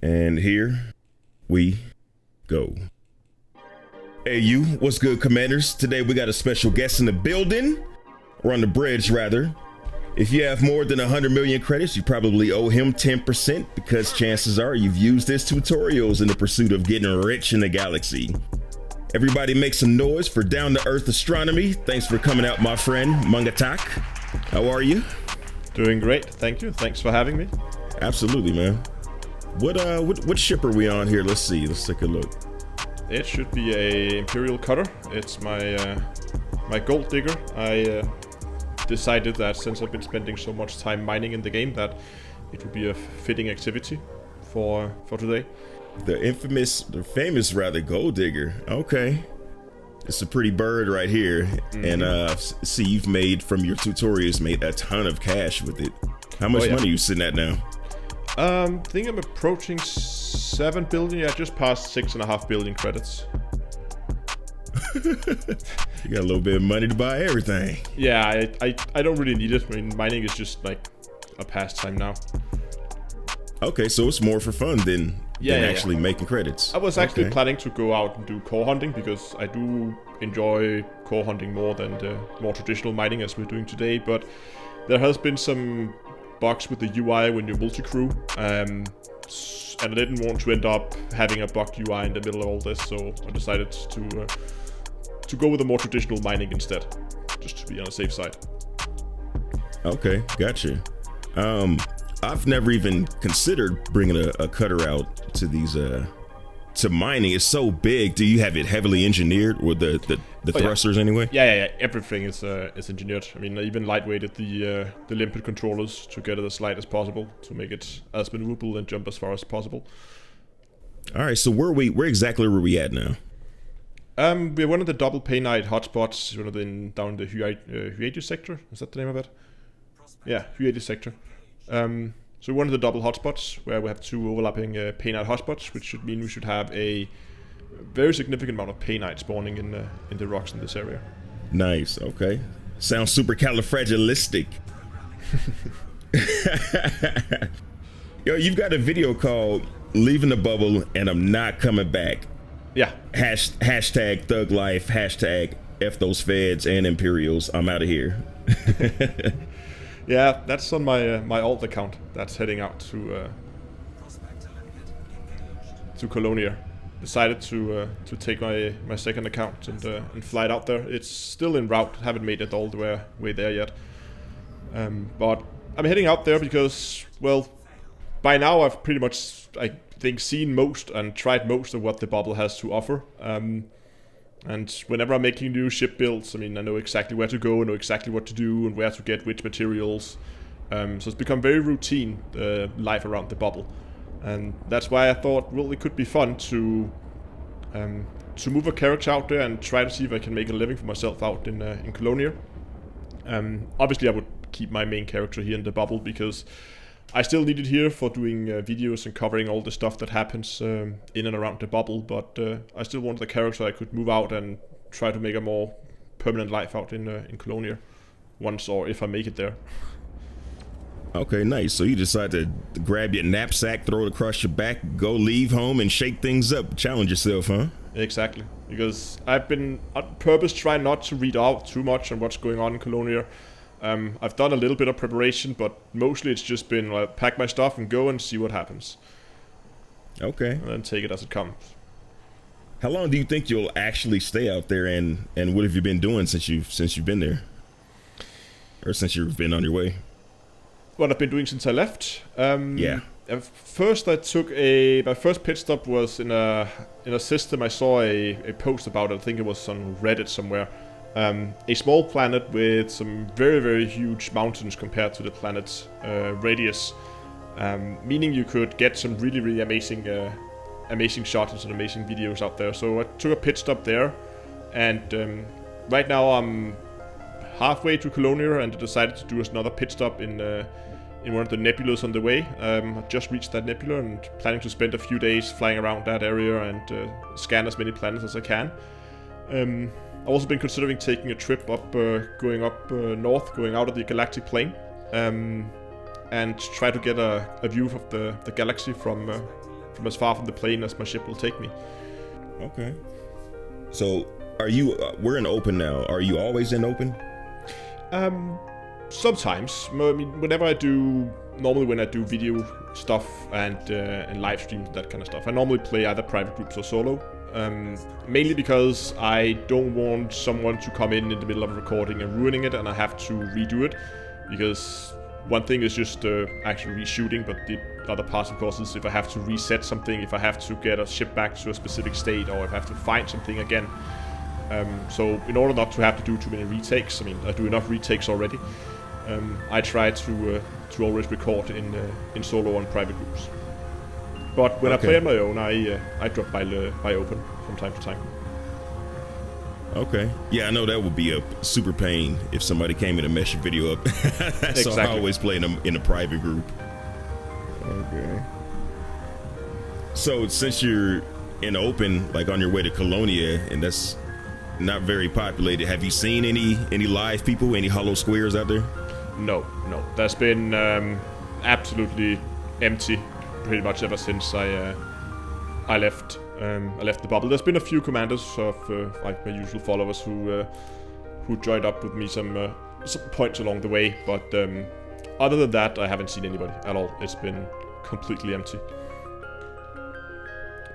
And here we go. Hey you, what's good, commanders? Today we got a special guest in the building, or on the bridge rather. If you have more than 100 million credits, you probably owe him 10% because chances are you've used his tutorials in the pursuit of getting rich in the galaxy. Everybody make some noise for Down to Earth Astronomy. Thanks for coming out, my friend, Mungatak. How are you? Doing great, thank you. Thanks for having me. Absolutely, man. What ship are we on here? Let's see. Let's take a look. It should be a Imperial cutter. It's my gold digger. I decided that since I've been spending so much time mining in the game that it would be a fitting activity for today. The famous rather, gold digger. Okay. It's a pretty bird right here. Mm-hmm. And see, you've made, from your tutorials, made a ton of cash with it. How much money are you sitting at now? I think I'm approaching 7 billion. I just passed 6.5 billion credits. You got a little bit of money to buy everything. Yeah, I don't really need it. I mean, mining is just like a pastime now. Okay, so it's more for fun than actually making credits. I was actually planning to go out and do core hunting because I do enjoy core hunting more than the more traditional mining as we're doing today. But there has been some bugs with the UI when you're multi-crew, and I didn't want to end up having a bugged UI in the middle of all this, so I decided to go with a more traditional mining instead, just to be on the safe side. Okay, gotcha. I've never even considered bringing a cutter out to these to mining. It's so big. Do you have it heavily engineered, or the thrusters anyway? Yeah. Everything is engineered. I mean, I even lightweighted the limpet controllers to get it as light as possible to make it as maneuverable and jump as far as possible. All right. So where exactly are we at now? We're one of the double painite hotspots, down the Huatis sector. Is that the name of it? Yeah, Huatis sector. So one of the double hotspots where we have two overlapping painite hotspots, which should mean we should have a very significant amount of painite spawning in the rocks in this area. Nice. Okay. Sounds supercalifragilistic. Yo, you've got a video called "Leaving the Bubble and I'm Not Coming Back." Yeah. Hashtag Thug Life. Hashtag F those feds and Imperials. I'm out of here. Yeah, that's on my alt account. That's heading out to Colonia. Decided to take my second account and fly it out there. It's still en route. Haven't made it all the way there yet. But I'm heading out there because, well, by now I've pretty much, I think, seen most and tried most of what the bubble has to offer. And whenever I'm making new ship builds, I mean, I know exactly where to go, I know exactly what to do, and where to get which materials. So it's become very routine, the life around the bubble. And that's why I thought, well, it could be fun to move a character out there and try to see if I can make a living for myself out in Colonia. Obviously, I would keep my main character here in the bubble because I still need it here for doing videos and covering all the stuff that happens in and around the bubble, but I still wanted a character I could move out and try to make a more permanent life out in Colonia once, or if I make it there. Okay, nice. So you decide to grab your knapsack, throw it across your back, go leave home and shake things up, challenge yourself, huh? Exactly, because I've been on purpose trying not to read out too much on what's going on in Colonia. I've done a little bit of preparation, but mostly it's just been pack my stuff and go and see what happens. Okay. And then take it as it comes. How long do you think you'll actually stay out there, and what have you been doing since you've been there? Or since you've been on your way? What I've been doing since I left? Yeah. First I took my first pit stop was in a system. I saw a post about it. I think it was on Reddit somewhere. A small planet with some very, very huge mountains compared to the planet's radius, meaning you could get some really, really amazing shots and amazing videos out there. So I took a pit stop there, and right now I'm halfway to Colonia, and I decided to do another pit stop in one of the nebulas on the way. I just reached that nebula and planning to spend a few days flying around that area and scan as many planets as I can. I've also been considering taking a trip up, going up north, going out of the galactic plane, and try to get a view of the galaxy from from as far from the plane as my ship will take me. Okay. So, are you? We're in open now. Are you always in open? Sometimes. I mean, whenever I do, normally when I do video stuff and live streams and that kind of stuff, I normally play either private groups or solo. Mainly because I don't want someone to come in the middle of a recording and ruining it, and I have to redo it. Because one thing is just actually reshooting, but the other part, of course, is if I have to reset something, if I have to get a ship back to a specific state, or if I have to find something again. So in order not to have to do too many retakes, I mean, I do enough retakes already. I try to always record in solo and private groups. But when I play on my own, I drop by open from time to time. Okay. Yeah, I know that would be a super pain if somebody came in and messed your video up. So I always play them in a private group. Okay. So since you're in open, like on your way to Colonia, and that's not very populated, have you seen any live people, any hollow squares out there? No. There's been absolutely empty pretty much ever since I left the bubble. There's been a few commanders of like my usual followers who joined up with me some points along the way, but other than that, I haven't seen anybody at all. It's been completely empty.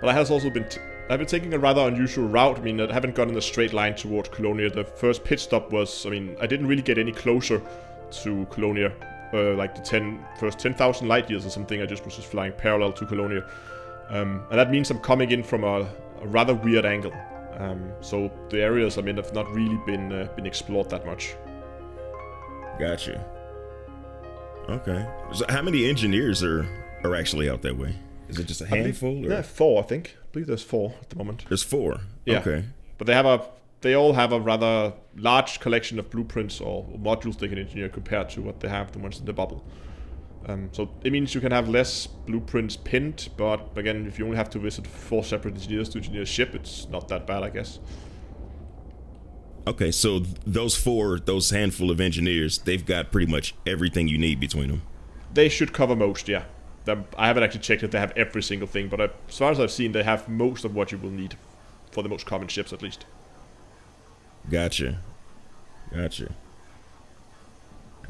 But I have also been I've been taking a rather unusual route. I mean, I haven't gone in a straight line towards Colonia. The first pit stop was, I mean, I didn't really get any closer to Colonia. Like the first 10,000 light years or something. I just was flying parallel to Colonia. And that means I'm coming in from a rather weird angle. So the areas I'm in have not really been explored that much. Gotcha. Okay. So how many engineers are actually out that way? Is it just a handful? Yeah, 4, I think. I believe there's 4 at the moment. There's 4? Yeah. Okay. But they all have a rather large collection of blueprints or modules they can engineer compared to what they have, the ones in the bubble. So it means you can have less blueprints pinned, but again, if you only have to visit 4 separate engineers to engineer a ship, it's not that bad, I guess. Okay, so those handful of engineers, they've got pretty much everything you need between them. They should cover most, yeah. I haven't actually checked if they have every single thing, but as far as I've seen, they have most of what you will need for the most common ships, at least. Gotcha. I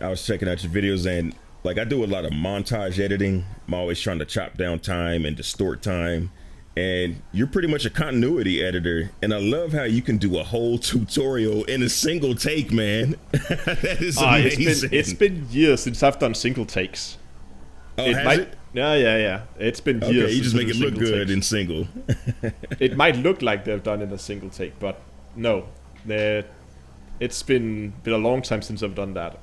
was checking out your videos, and like I do a lot of montage editing. I'm always trying to chop down time and distort time. And you're pretty much a continuity editor, and I love how you can do a whole tutorial in a single take, man. That is amazing. It's been years since I've done single takes. Oh, has it? Yeah. It's been years. Okay, you just make it look good in single. It might look like they've done it in a single take, but no. It's been a long time since I've done that.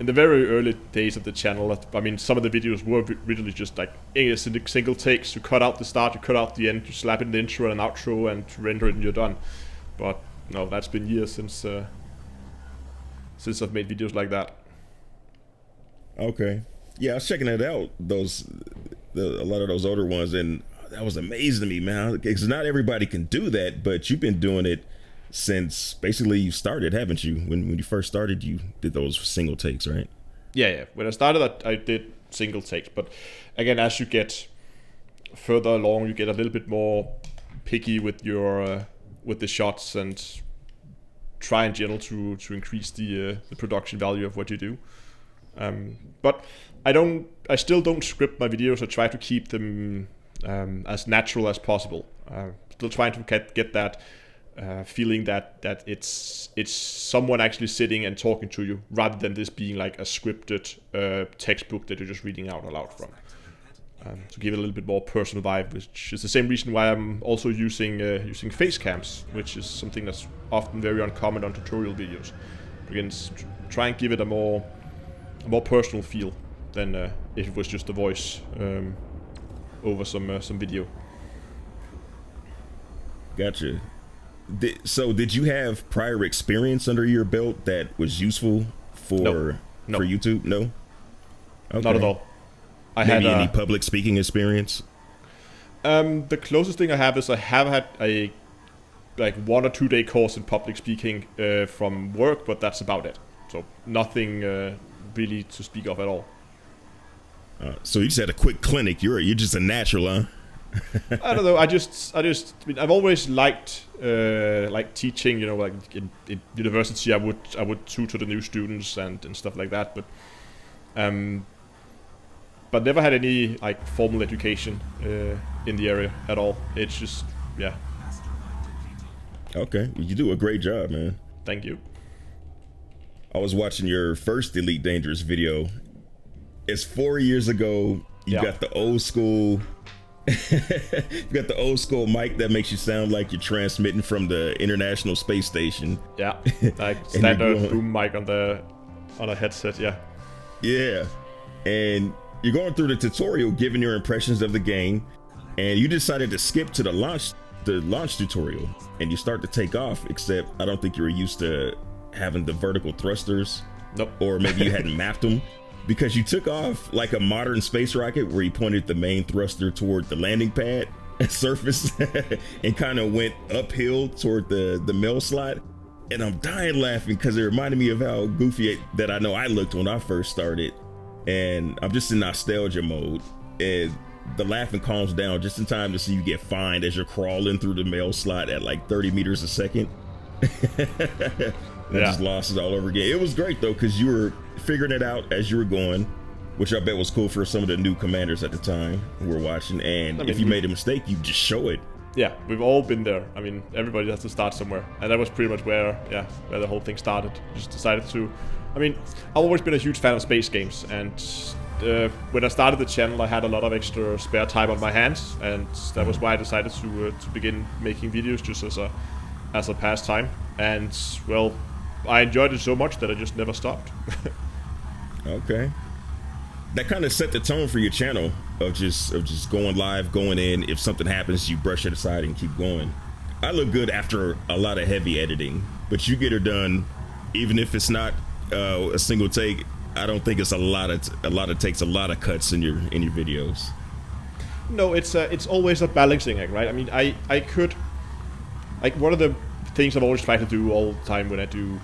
In the very early days of the channel, I mean, some of the videos were originally just like single takes. You cut out the start, you cut out the end, you slap in the intro and outro, and render it, and you're done. But no, that's been years since I've made videos like that. Okay, yeah, I was checking it out. A lot of those older ones, and that was amazing to me, man. Because not everybody can do that, but you've been doing it since basically you started, haven't you? When you first started, you did those single takes, right? Yeah. When I started, I did single takes. But again, as you get further along, you get a little bit more picky with your with the shots and try in general to increase the production value of what you do. But I still don't script my videos. I try to keep them as natural as possible. Still trying to get that feeling that it's someone actually sitting and talking to you, rather than this being like a scripted textbook that you're just reading out aloud from. To give it a little bit more personal vibe, which is the same reason why I'm also using face cams, which is something that's often very uncommon on tutorial videos. Again, try and give it a more personal feel than if it was just a voice over some video. Gotcha. So did you have prior experience under your belt that was useful for YouTube? No? Okay. Not at all. Maybe any public speaking experience? The closest thing I have is I have had a 1 or 2 day course in public speaking from work, but that's about it. So nothing really to speak of at all. So you just had a quick clinic. You're just a natural, huh? I don't know. I mean, I've always liked teaching. You know, like in university, I would tutor the new students and stuff like that. But never had any like formal education in the area at all. It's just Okay, you do a great job, man. Thank you. I was watching your first Elite Dangerous video. It's 4 years ago. You got the old school. You got the old school mic that makes you sound like you're transmitting from the International Space Station. Yeah, like standard boom mic on a headset. Yeah. Yeah, and you're going through the tutorial, giving your impressions of the game, and you decided to skip to the launch tutorial, and you start to take off. Except I don't think you were used to having the vertical thrusters. Nope. Or maybe you hadn't mapped them. Because you took off like a modern space rocket where you pointed the main thruster toward the landing pad surface and kind of went uphill toward the mail slot. And I'm dying laughing because it reminded me of how goofy that I know I looked when I first started. And I'm just in nostalgia mode. And the laughing calms down just in time to see you get fined as you're crawling through the mail slot at like 30 meters a second. I just lost it all over again. It was great though, because you were figuring it out as you were going, which I bet was cool for some of the new commanders at the time who were watching. And if you made a mistake, you just show it. Yeah, we've all been there. I mean, everybody has to start somewhere, and that was pretty much where the whole thing started. Just decided to. I mean, I've always been a huge fan of space games, and when I started the channel, I had a lot of extra spare time on my hands, and that was why I decided to begin making videos just as a pastime. And well, I enjoyed it so much that I just never stopped. Okay. That kind of set the tone for your channel of just going live, going in. If something happens, you brush it aside and keep going. I look good after a lot of heavy editing, but you get her done, even if it's not a single take. I don't think it's a lot of takes, a lot of cuts in your videos. No, it's always a balancing act, right? I mean, I could, like, one of the things I've always tried to do all the time when I do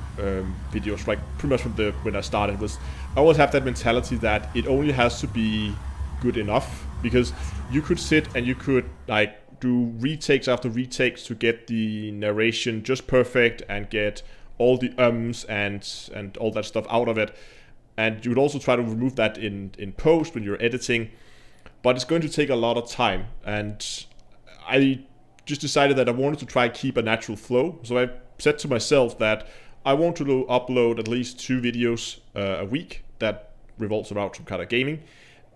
videos, like pretty much from when I started, was I always have that mentality that it only has to be good enough, because you could sit and you could like do retakes after retakes to get the narration just perfect and get all the and all that stuff out of it, and you would also try to remove that in post when you're editing, but it's going to take a lot of time, and I just decided that I wanted to try keep a natural flow. So I said to myself that I want to upload at least 2 videos a week that revolves around some kind of gaming,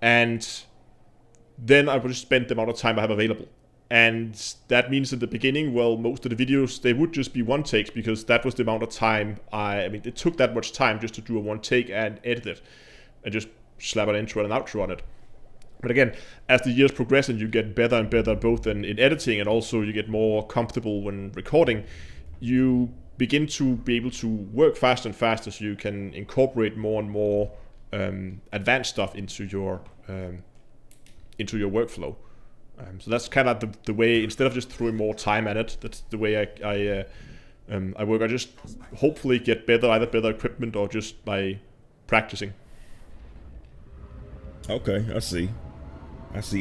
and then I would just spend the amount of time I have available. And that means in the beginning, well, most of the videos, they would just be one takes, because that was the amount of time I mean, it took that much time just to do a one take and edit it and just slap an intro and an outro on it. But again, as the years progress and you get better and better both in editing, and also you get more comfortable when recording, you begin to be able to work faster and faster, so you can incorporate more and more advanced stuff into your workflow. So that's kind of the way, instead of just throwing more time at it, that's the way I work. I just hopefully get either better equipment or just by practicing. Okay, I see.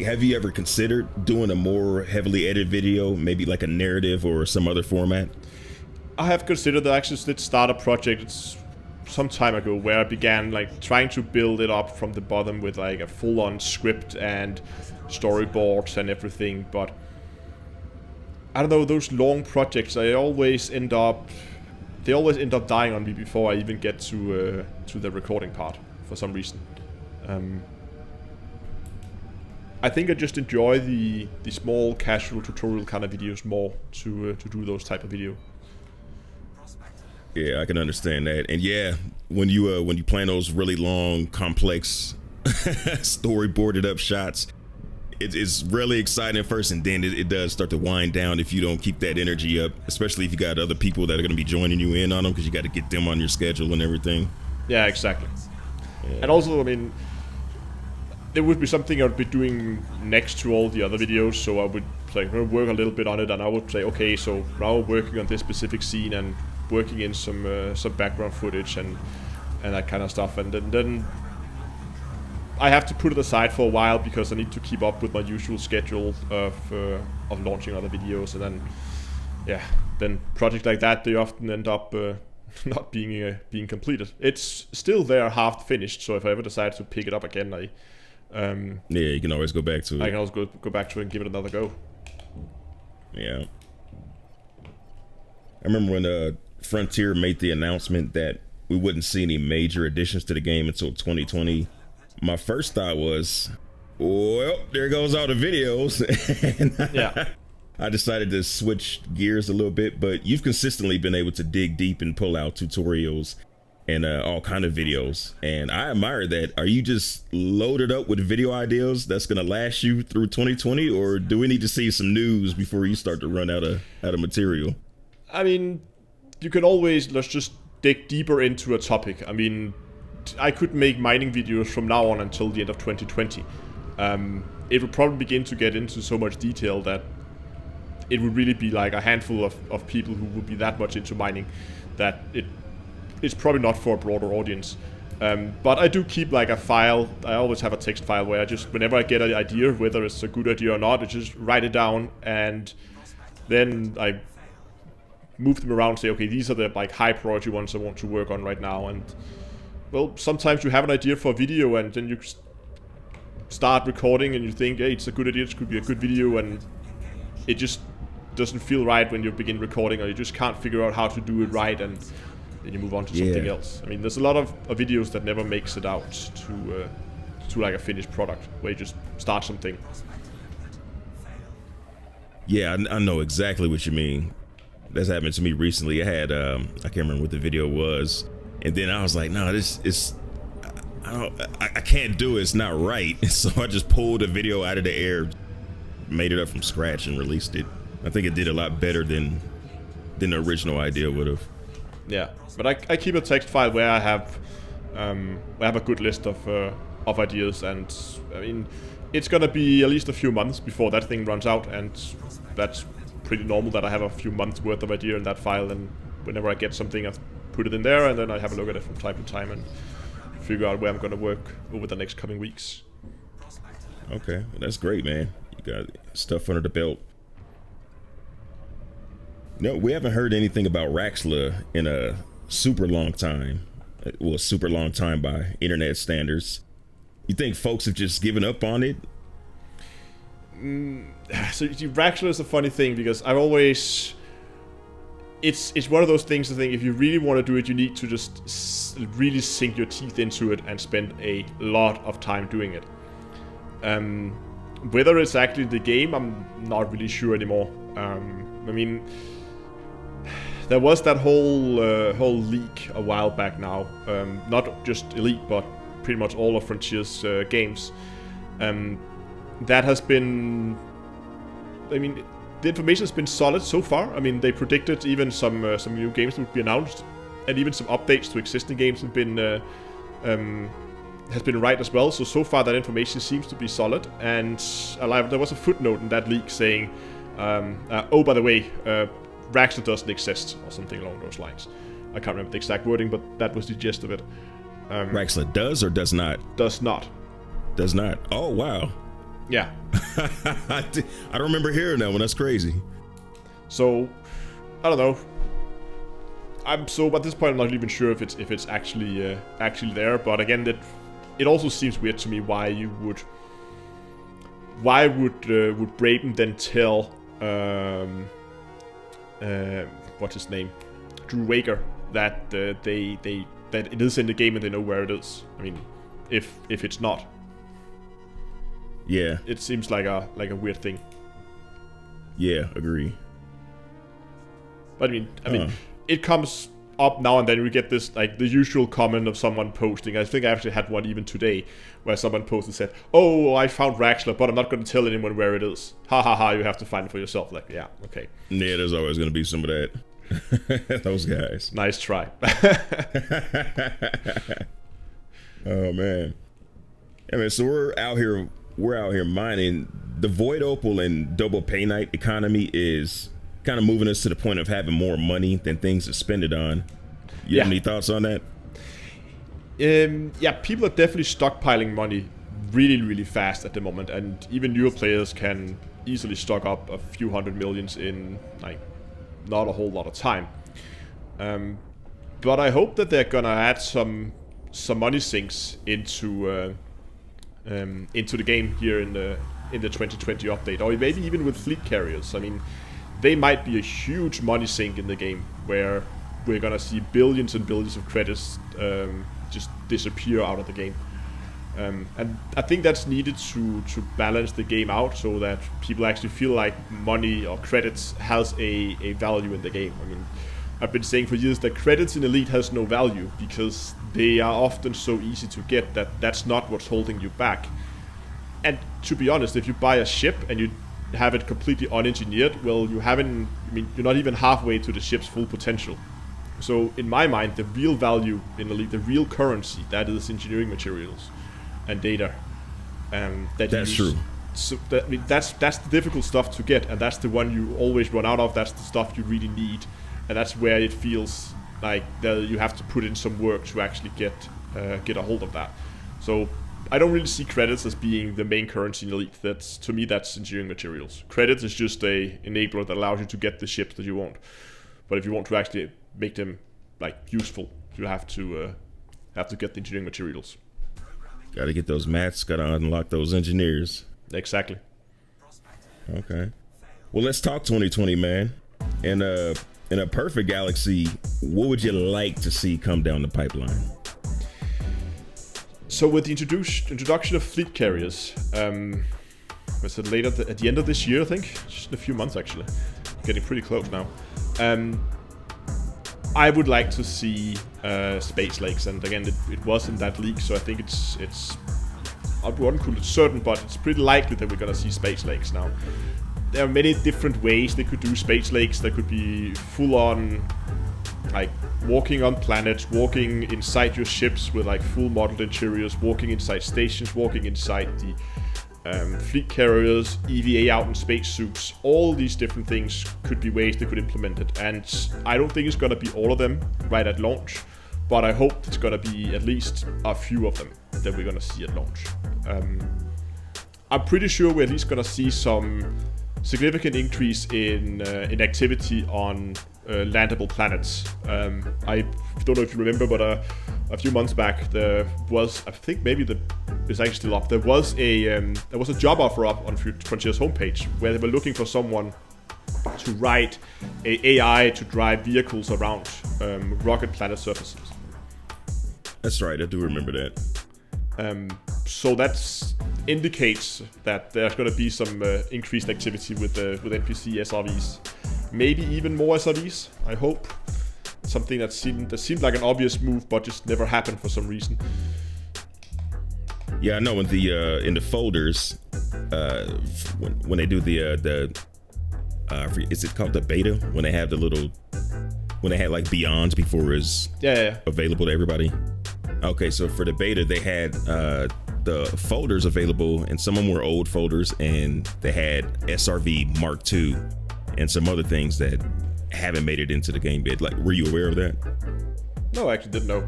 Have you ever considered doing a more heavily edited video, maybe like a narrative or some other format? I have considered that. I actually did start a project some time ago where I began like trying to build it up from the bottom with like a full-on script and storyboards and everything, but I don't know, those long projects, they always end up dying on me before I even get to the recording part for some reason. I think I just enjoy the small casual tutorial kind of videos more to do those type of video. Yeah, I can understand that. And yeah, when you plan those really long, complex, storyboarded up shots, it's really exciting at first, and then it does start to wind down if you don't keep that energy up, especially if you got other people that are going to be joining you in on them, because you got to get them on your schedule and everything. Yeah, exactly. Yeah. And also, I mean, there would be something I would be doing next to all the other videos, so I would like work a little bit on it, and I would say, okay, so now we're working on this specific scene and working in some background footage and that kind of stuff, and then I have to put it aside for a while because I need to keep up with my usual schedule of launching other videos, and then projects like that, they often end up not being completed. It's still there, half finished. So if I ever decide to pick it up again, you can always go back to it. I can always go back to it and give it another go. Yeah. I remember when Frontier made the announcement that we wouldn't see any major additions to the game until 2020. My first thought was, well, there goes all the videos. And I decided to switch gears a little bit, but you've consistently been able to dig deep and pull out tutorials and all kind of videos, and I admire that. Are you just loaded up with video ideas that's gonna last you through 2020, or do we need to see some news before you start to run out of material? I mean, you can always, let's just dig deeper into a topic. I mean, I could make mining videos from now on until the end of 2020. It would probably begin to get into so much detail that it would really be like a handful of people who would be that much into mining that it's probably not for a broader audience. But I do keep like a file. I always have a text file where I just, whenever I get an idea, whether it's a good idea or not, I just write it down, and then I move them around and say, okay, these are the like high priority ones I want to work on right now. And well, sometimes you have an idea for a video and then you start recording and you think, hey, it's a good idea, it could be a good video, and it just doesn't feel right when you begin recording, or you just can't figure out how to do it right, and then you move on to something else. I mean, there's a lot of videos that never makes it out to like a finished product, where you just start something. Yeah, I know exactly what you mean. That's happened to me recently. I had I can't remember what the video was, and then I was like, no, this is I can't do it. It's not right. So I just pulled a video out of the air, made it up from scratch, and released it. I think it did a lot better than the original idea would have. Yeah, but I keep a text file where I have a good list of ideas, and I mean, it's gonna be at least a few months before that thing runs out, and that's pretty normal that I have a few months worth of idea in that file, and whenever I get something, I put it in there, and then I have a look at it from time to time and figure out where I'm gonna work over the next coming weeks. Okay, well, that's great, man. You got stuff under the belt. No, we haven't heard anything about Raxxla in a super long time. Well, super long time by internet standards. You think folks have just given up on it? So Raxxla is a funny thing, because I've always... It's one of those things, I think, if you really want to do it, you need to just really sink your teeth into it and spend a lot of time doing it. Whether it's actually the game, I'm not really sure anymore. I mean, there was that whole leak a while back now. Not just Elite, but pretty much all of Frontier's games. That has been... I mean, the information has been solid so far. I mean, they predicted even some new games would be announced, and even some updates to existing games have been has been right as well. So far that information seems to be solid. And there was a footnote in that leak saying, oh, by the way, Raxxla doesn't exist, or something along those lines. I can't remember the exact wording, but that was the gist of it. Raxxla does or does not? Does not. Does not. Oh, wow. Yeah. I don't remember hearing that one. That's crazy. So, I don't know. At this point, I'm not even sure if it's actually there. But again, it also seems weird to me why would Braden then tell what's his name, Drew Waker, that that it is in the game and they know where it is. I mean, if it's not. Yeah. It seems like a weird thing. Yeah, agree. But I mean, it comes up now and then. We get this, like, the usual comment of someone posting. I think I actually had one even today, where someone posted and said, "Oh, I found Raxxla, but I'm not going to tell anyone where it is. Ha ha ha! You have to find it for yourself." Like, yeah, okay. Yeah, there's always going to be some of that. Those guys. Nice try. Oh man. I mean, so we're out here mining. The Void Opal and Double Paynite economy is kind of moving us to the point of having more money than things to spend it on. You have any thoughts on that? Yeah, people are definitely stockpiling money really, really fast at the moment, and even newer players can easily stock up a few hundred millions in like not a whole lot of time. But I hope that they're gonna add some money sinks into the game here in the 2020 update, or maybe even with fleet carriers. I mean, they might be a huge money sink in the game where we're gonna see billions and billions of credits just disappear out of the game. And I think that's needed to balance the game out so that people actually feel like money or credits has a value in the game. I mean, I've been saying for years that credits in Elite has no value because they are often so easy to get that that's not what's holding you back. And to be honest, if you buy a ship and you have it completely unengineered, well, you're not even halfway to the ship's full potential. So in my mind, the real value in Elite, the real currency, that is engineering materials and data. That's true. So that's the difficult stuff to get, and that's the one you always run out of. That's the stuff you really need, and that's where it feels like you have to put in some work to actually get a hold of that. So I don't really see credits as being the main currency in Elite. To me, that's engineering materials. Credits is just a enabler that allows you to get the ships that you want. But if you want to actually make them like useful, you have to get the engineering materials. Got to get those mats. Got to unlock those engineers. Exactly. Okay. Well, let's talk 2020, man. In a perfect galaxy, what would you like to see come down the pipeline? So with the introduction of fleet carriers, was it later at the end of this year, I think? Just in a few months, actually. Getting pretty close now. I would like to see space lakes, and again, it was in that leak, so I think it's I wouldn't call it certain, but it's pretty likely that we're gonna see space lakes now. There are many different ways they could do space lakes. They could be full on, like walking on planets, walking inside your ships with like full modeled interiors, walking inside stations, walking inside the fleet carriers, EVA out in spacesuits. All these different things could be ways they could implement it, and I don't think it's gonna be all of them right at launch, but I hope it's gonna be at least a few of them that we're gonna see at launch. I'm pretty sure we're at least gonna see some significant increase in activity on landable planets. I don't know if you remember, but a few months back there was, I think maybe it's actually still up. There was a job offer up on Frontier's homepage where they were looking for someone to write a AI to drive vehicles around rocket planet surfaces. That's right, I do remember that. So that indicates that there's going to be some increased activity with NPC SRVs. Maybe even more SRVs, I hope. Something that seemed like an obvious move, but just never happened for some reason. Yeah, I know in the folders, when they do the is it called the beta? When they have when they had like Beyond before it was available to everybody. Okay, so for the beta, they had the folders available, and some of them were old folders, and they had SRV Mark II and some other things that haven't made it into the game yet. Like, were you aware of that? No, I actually didn't know.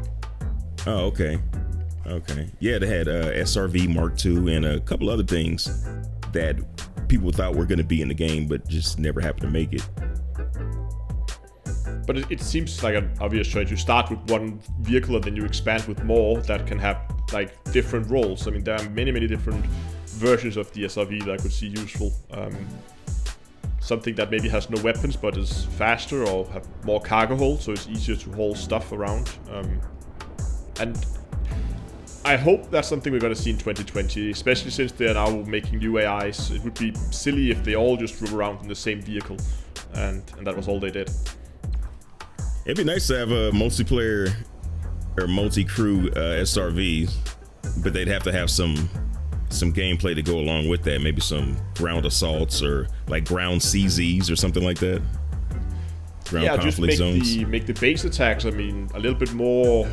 Oh, okay. Yeah, they had SRV Mark II and a couple other things that people thought were going to be in the game, but just never happened to make it. But it seems like an obvious choice. You start with one vehicle and then you expand with more that can have like different roles. I mean, there are many different versions of the SRV that I could see useful. Something that maybe has no weapons but is faster or have more cargo hold, so it's easier to haul stuff around. And I hope that's something we're going to see in 2020, especially since they're now making new AIs. It would be silly if they all just drove around in the same vehicle, and that was all they did. It'd be nice to have a multiplayer or multi-crew SRVs, but they'd have to have some gameplay to go along with that. Maybe some ground assaults or like ground CZs or something like that. Ground conflict zones. Make the base attacks, I mean, a little bit more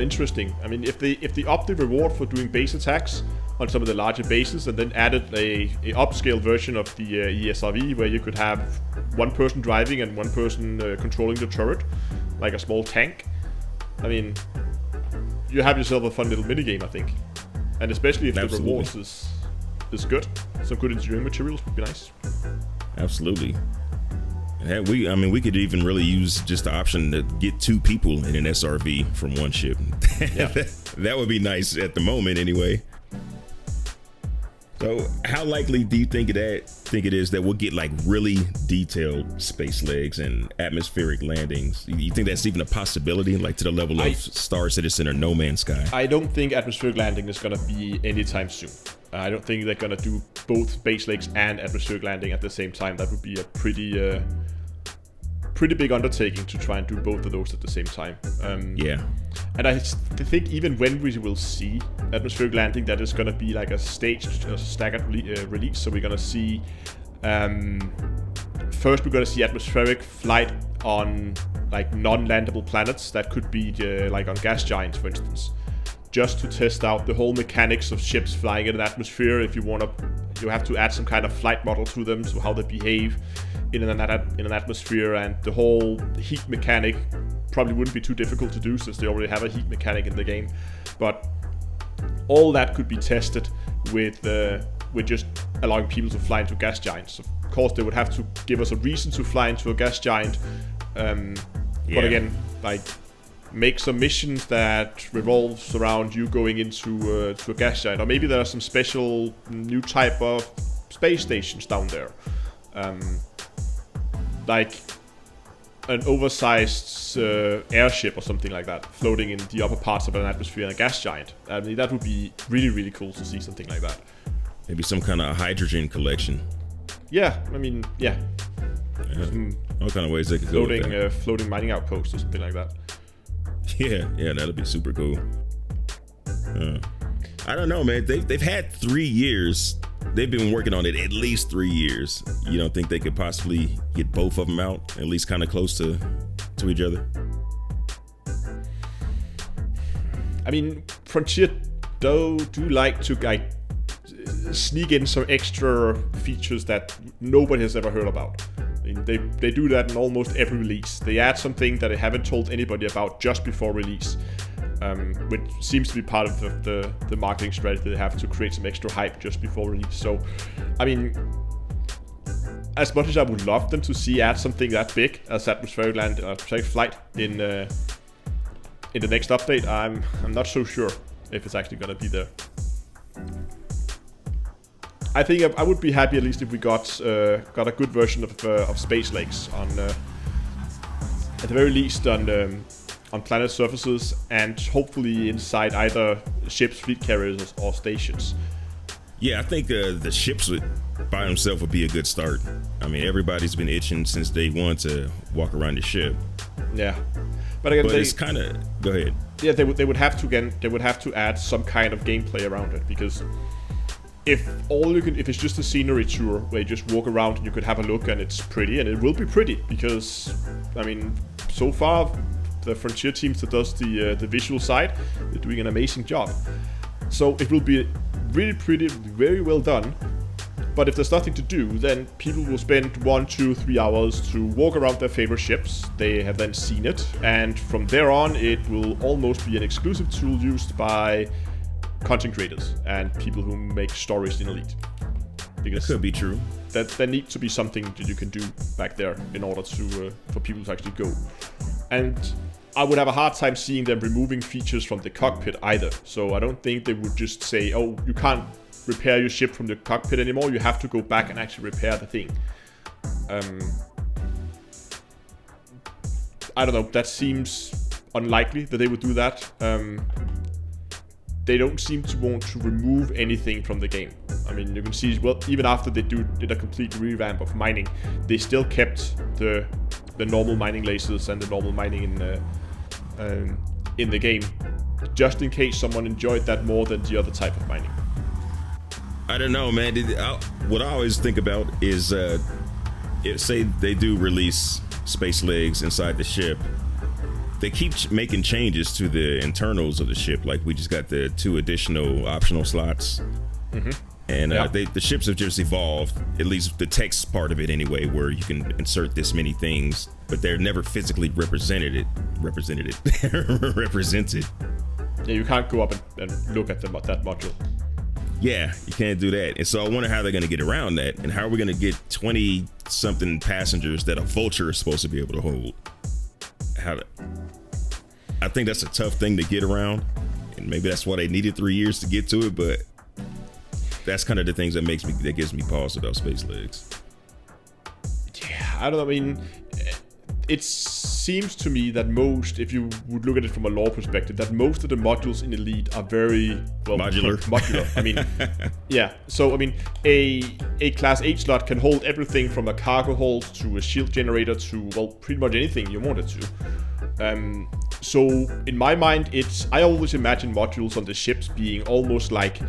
interesting. I mean, if they upped the reward for doing base attacks on some of the larger bases and then added a upscale version of the ESRV where you could have one person driving and one person controlling the turret, like a small tank. I mean, you have yourself a fun little minigame, I think. And especially if Absolutely. the rewards is good. Some good engineering materials would be nice. Absolutely. And we could even really use just the option to get 2 people in an SRV from one ship. Yeah. That would be nice at the moment anyway. So how likely do you think it is that we'll get like really detailed space legs and atmospheric landings? You think that's even a possibility, like to the level of Star Citizen or No Man's Sky? I don't think atmospheric landing is going to be anytime soon. I don't think they're going to do both space legs and atmospheric landing at the same time. That would be a pretty big undertaking to try and do both of those at the same time. Yeah. And I think even when we will see atmospheric landing, that is going to be like a staged, staggered release. So we're going to see, first we're going to see atmospheric flight on like non-landable planets. That could be like on gas giants, for instance, just to test out the whole mechanics of ships flying in an atmosphere. If you want to, you have to add some kind of flight model to them, so how they behave in an atmosphere, and the whole heat mechanic probably wouldn't be too difficult to do since they already have a heat mechanic in the game. But all that could be tested with just allowing people to fly into gas giants. Of course, they would have to give us a reason to fly into a gas giant. But again, like, make some missions that revolves around you going into to a gas giant, or maybe there are some special new type of space stations down there, like an oversized airship or something like that, floating in the upper parts of an atmosphere in a gas giant. I mean, that would be really, really cool to see something like that. Maybe some kind of hydrogen collection. Yeah, I mean, yeah. All kind of ways they could go with that. Floating mining outpost or something like that. Yeah, that'll be super cool. I don't know, man. They've had 3 years. They've been working on it at least 3 years. You don't think they could possibly get both of them out, at least kind of close to each other? I mean, Frontier do like to sneak in some extra features that nobody has ever heard about. I mean, they do that in almost every release. They add something that they haven't told anybody about just before release, which seems to be part of the marketing strategy they have to create some extra hype just before release. So, I mean, as much as I would love them to add something that big as atmospheric flight in the next update, I'm not so sure if it's actually gonna be there. I think I would be happy at least if we got a good version of space lakes on at the very least on planet surfaces, and hopefully inside either ships, fleet carriers, or stations. Yeah, I think the ships by themselves would be a good start. I mean, everybody's been itching since day one to walk around the ship. Yeah, but again, it's kind of, go ahead. Yeah, they would have to add some kind of gameplay around it, because if it's just a scenery tour where you just walk around and you could have a look and it's pretty, and it will be pretty, because I mean, so far the Frontier teams that does the visual side, they're doing an amazing job. So it will be really pretty, very well done. But if there's nothing to do, then people will spend 1, 2, 3 hours to walk around their favorite ships. They have then seen it, and from there on it will almost be an exclusive tool used by content creators and people who make stories in Elite. Because that could be true. That there needs to be something that you can do back there in order to for people to actually go. And I would have a hard time seeing them removing features from the cockpit either. So I don't think they would just say, oh, you can't repair your ship from the cockpit anymore. You have to go back and actually repair the thing. I don't know. That seems unlikely that they would do that. They don't seem to want to remove anything from the game. I mean, you can see, well, even after they did a complete revamp of mining, they still kept the normal mining lasers and the normal mining in the game, just in case someone enjoyed that more than the other type of mining. I don't know, man. What I always think about is, say they do release space legs inside the ship, they keep making changes to the internals of the ship. Like, we just got the 2 additional optional slots. Mm-hmm. And the ships have just evolved, at least the text part of it anyway, where you can insert this many things, but they're never physically represented. Yeah, you can't go up and look at that module. Yeah, you can't do that. And so I wonder how they're going to get around that, and how are we going to get 20 something passengers that a vulture is supposed to be able to hold. I think that's a tough thing to get around, and maybe that's why they needed 3 years to get to it, but that's kind of the things that gives me pause about space legs. Yeah, I don't know. I mean, it seems to me that if you would look at it from a lore perspective, that most of the modules in Elite are very modular. I mean, yeah. So I mean, a Class 8 slot can hold everything from a cargo hold to a shield generator to pretty much anything you want it to. So in my mind, I always imagine modules on the ships being almost like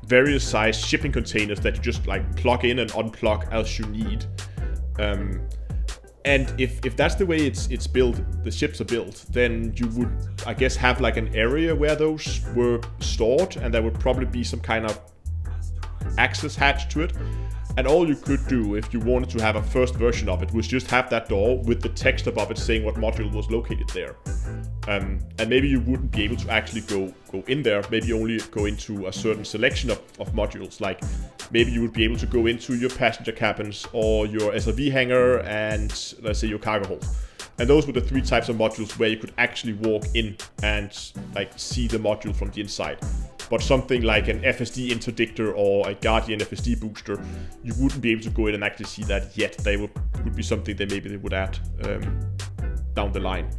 various sized shipping containers that you just like plug in and unplug as you need. And if that's the way it's built, the ships are built, then you would, I guess, have like an area where those were stored, and there would probably be some kind of access hatch to it. And all you could do if you wanted to have a first version of it was just have that door with the text above it saying what module was located there. And maybe you wouldn't be able to actually go in there, maybe only go into a certain selection of modules. Like maybe you would be able to go into your passenger cabins or your SRV hangar and let's say your cargo hold. And those were the 3 types of modules where you could actually walk in and like see the module from the inside. But something like an FSD interdictor or a Guardian FSD booster, you wouldn't be able to go in and actually see that yet. They would be something that maybe they would add down the line.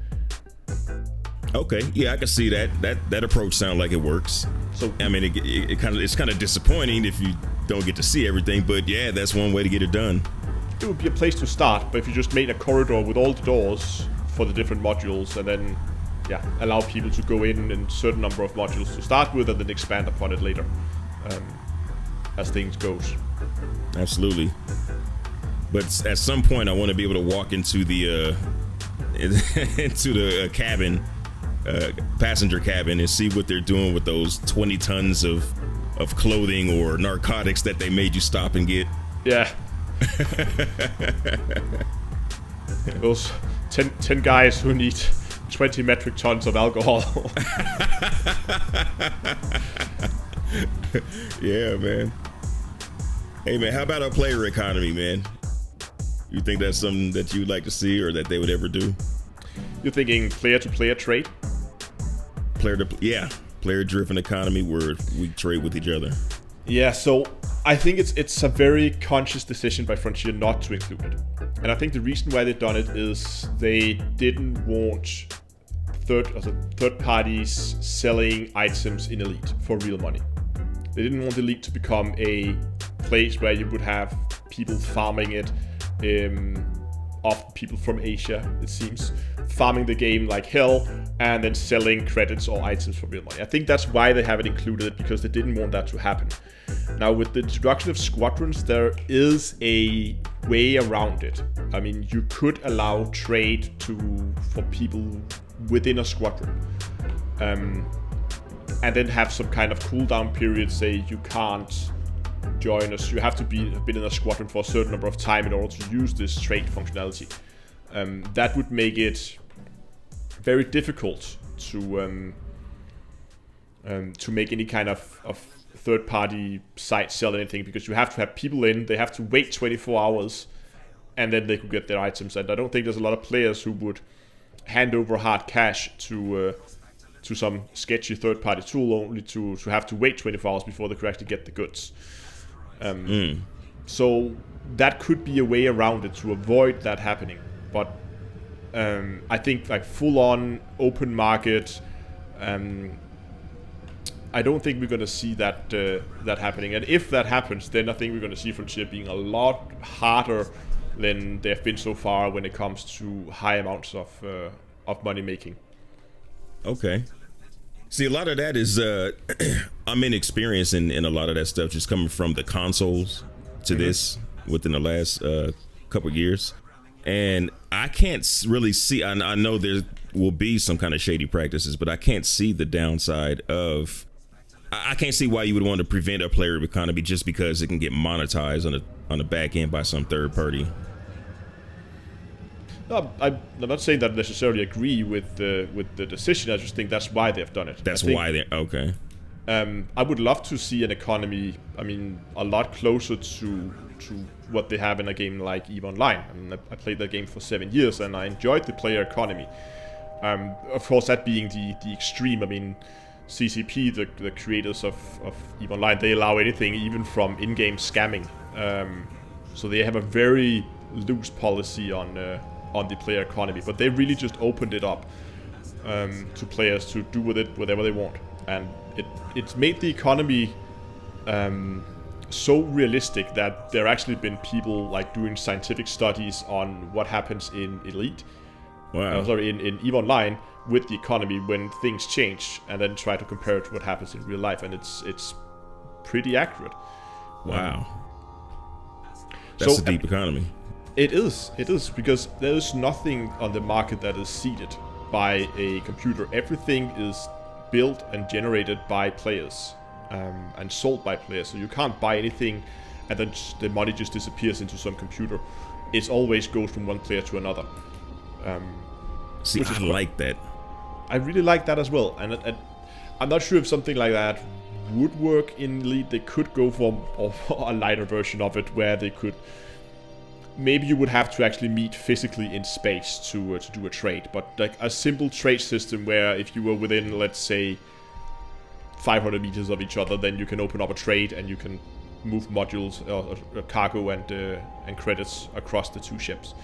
Okay, yeah, I can see that. That approach sounds like it works. So I mean, it's kind of disappointing if you don't get to see everything, but yeah, that's one way to get it done. It would be a place to start, but if you just made a corridor with all the doors for the different modules, and then allow people to go in a certain number of modules to start with, and then expand upon it later, as things goes. Absolutely. But at some point, I want to be able to walk into the cabin, passenger cabin, and see what they're doing with those 20 tons of clothing or narcotics that they made you stop and get. Yeah. Those 10 guys who need 20 metric tons of alcohol. Yeah, man. Hey, man, how about our player economy, man? You think that's something that you'd like to see or that they would ever do? You're thinking player-to-player trade? Player-driven economy where we trade with each other. Yeah, so I think it's a very conscious decision by Frontier not to include it. And I think the reason why they've done it is they didn't want third parties selling items in Elite for real money. They didn't want Elite to become a place where you would have people farming it, often people from Asia, it seems, farming the game like hell and then selling credits or items for real money. I think that's why they haven't included it, because they didn't want that to happen. Now, with the introduction of squadrons, there is a way around it. I mean, you could allow trade for people within a squadron, and then have some kind of cooldown period. Say you can't join us, you have to have been in a squadron for a certain number of time in order to use this trade functionality. That would make it very difficult to make any kind of third-party site sell anything, because you have to have people in, they have to wait 24 hours, and then they could get their items. And I don't think there's a lot of players who would hand over hard cash to some sketchy third-party tool only to have to wait 24 hours before they could actually get the goods. So that could be a way around it to avoid that happening. But I think like full-on open market, I don't think we're going to see that happening. And if that happens, then I think we're going to see Frontier being a lot harder than they have been so far when it comes to high amounts of money making. Okay. See, a lot of that is I'm inexperienced in a lot of that stuff, just coming from the consoles to this within the last couple years, and I can't really see. I know there will be some kind of shady practices, but I can't see the downside of. I can't see why you would want to prevent a player economy just because it can get monetized on the back end by some third party. No, I'm not saying that I necessarily agree with the decision. I just think that's why they've done it. That's why they're okay. I would love to see an economy. I mean, a lot closer to what they have in a game like EVE Online. I mean, I played that game for 7 years and I enjoyed the player economy. Of course, that being the extreme. I mean, CCP, the creators of EVE Online, they allow anything, even from in-game scamming. So they have a very loose policy on the player economy, but they really just opened it up to players to do with it whatever they want, and it's made the economy so realistic that there actually been people like doing scientific studies on what happens in Elite. Wow. In EVE Online with the economy when things change, and then try to compare it to what happens in real life, and it's pretty accurate. Wow. That's a deep economy. It is, because there is nothing on the market that is seeded by a computer. Everything is built and generated by players, and sold by players. So you can't buy anything and then the money just disappears into some computer. It always goes from one player to another. See, I like that. I really like that as well. And I'm not sure if something like that would work in Elite. They could go for a lighter version of it, where they could... Maybe you would have to actually meet physically in space to do a trade. But like a simple trade system where if you were within, let's say, 500 meters of each other, then you can open up a trade and you can move modules, or cargo and credits across the two ships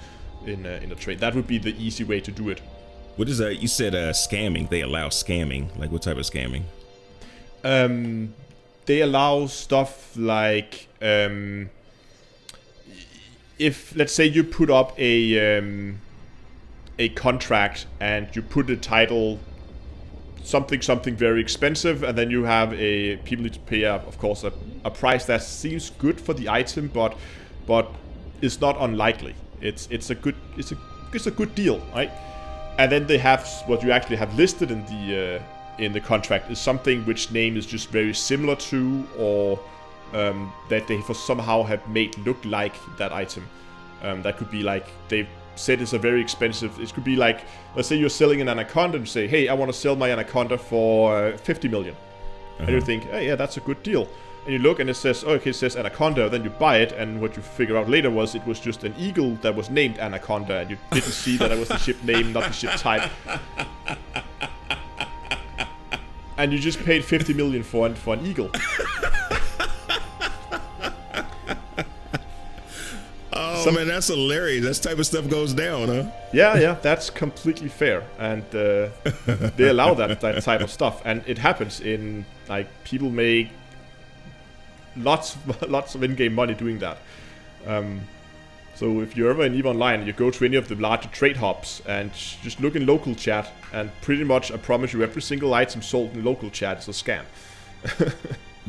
in a trade. That would be the easy way to do it. What is that? You said scamming. They allow scamming. Like what type of scamming? They allow stuff like if, let's say, you put up a contract and you put the title something very expensive, and then you have people need to pay of course a price that seems good for the item, but it's not unlikely. It's a good deal, right? And then they have what you actually have listed in the contract is something which name is just very similar to, or that they somehow have made look like that item. That could be like they've said it's a very expensive. It could be like, let's say you're selling an anaconda and say, hey, I want to sell my anaconda for 50 million. And you think, hey, yeah, that's a good deal. And you look and it says, oh, okay, it says anaconda. Then you buy it, and what you figure out later was it was just an eagle that was named anaconda, and you didn't see that it was the ship name, not the ship type. And you just paid 50 million for an eagle. Oh man, that's hilarious. That type of stuff goes down, huh? Yeah, that's completely fair, and they allow that type of stuff, and it happens in, like, people make lots of in-game money doing that. So if you're ever in EVE Online, you go to any of the larger trade hubs and just look in local chat, and pretty much I promise you every single item sold in local chat is a scam.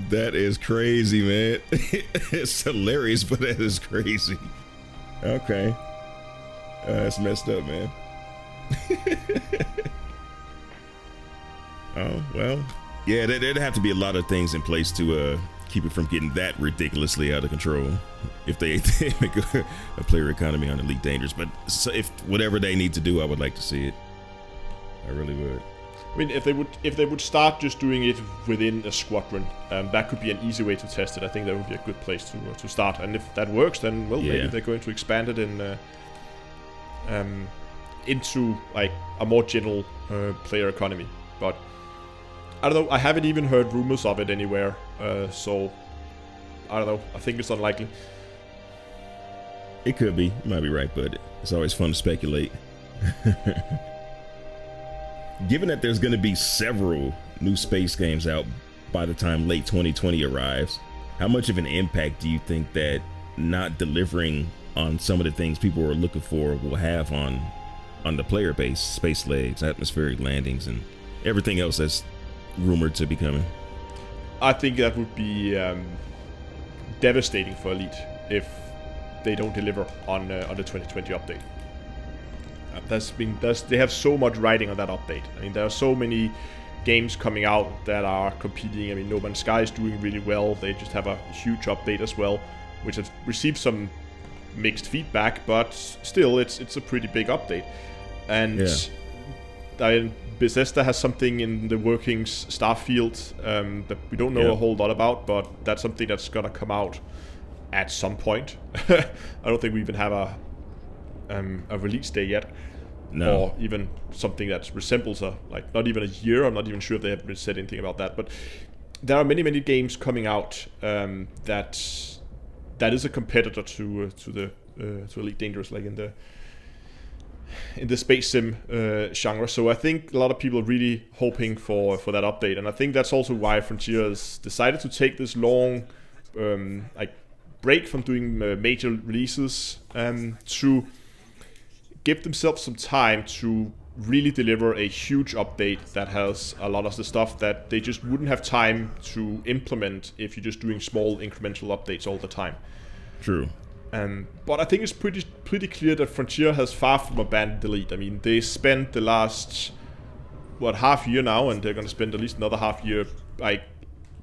That is crazy, man. It's hilarious, but that is crazy. Okay. That's messed up, man. Oh, well. Yeah, there'd have to be a lot of things in place to keep it from getting that ridiculously out of control. If they make a player economy on Elite Dangerous. But so if whatever they need to do, I would like to see it. I really would. I mean, if they would start just doing it within a squadron, that could be an easy way to test it. I think that would be a good place to start. And if that works, then maybe they're going to expand it into like a more general player economy. But I don't know. I haven't even heard rumors of it anywhere. So I don't know. I think it's unlikely. It could be. You might be right, but it's always fun to speculate. Given that there's going to be several new space games out by the time late 2020 arrives, how much of an impact do you think that not delivering on some of the things people are looking for will have on the player base, space legs, atmospheric landings, and everything else that's rumored to be coming? I think that would be devastating for Elite if they don't deliver on the 2020 update. They have so much riding on that update. I mean, there are so many games coming out that are competing. I mean, No Man's Sky is doing really well. They just have a huge update as well, which has received some mixed feedback, but still, it's a pretty big update. And Bethesda has something in the workings, Starfield, that we don't know a whole lot about, but that's something that's gonna come out at some point. I don't think we even have a release day yet. No. Or even something that resembles not even a year. I'm not even sure if they have said anything about that. But there are many games coming out that is a competitor to Elite Dangerous, like in the space sim genre. So I think a lot of people are really hoping for that update, and I think that's also why Frontier has decided to take this long break from doing major releases to give themselves some time to really deliver a huge update that has a lot of the stuff that they just wouldn't have time to implement if you're just doing small incremental updates all the time. True. But I think it's pretty clear that Frontier has far from abandoned Elite. I mean, they spent the last half year now, and they're going to spend at least another half year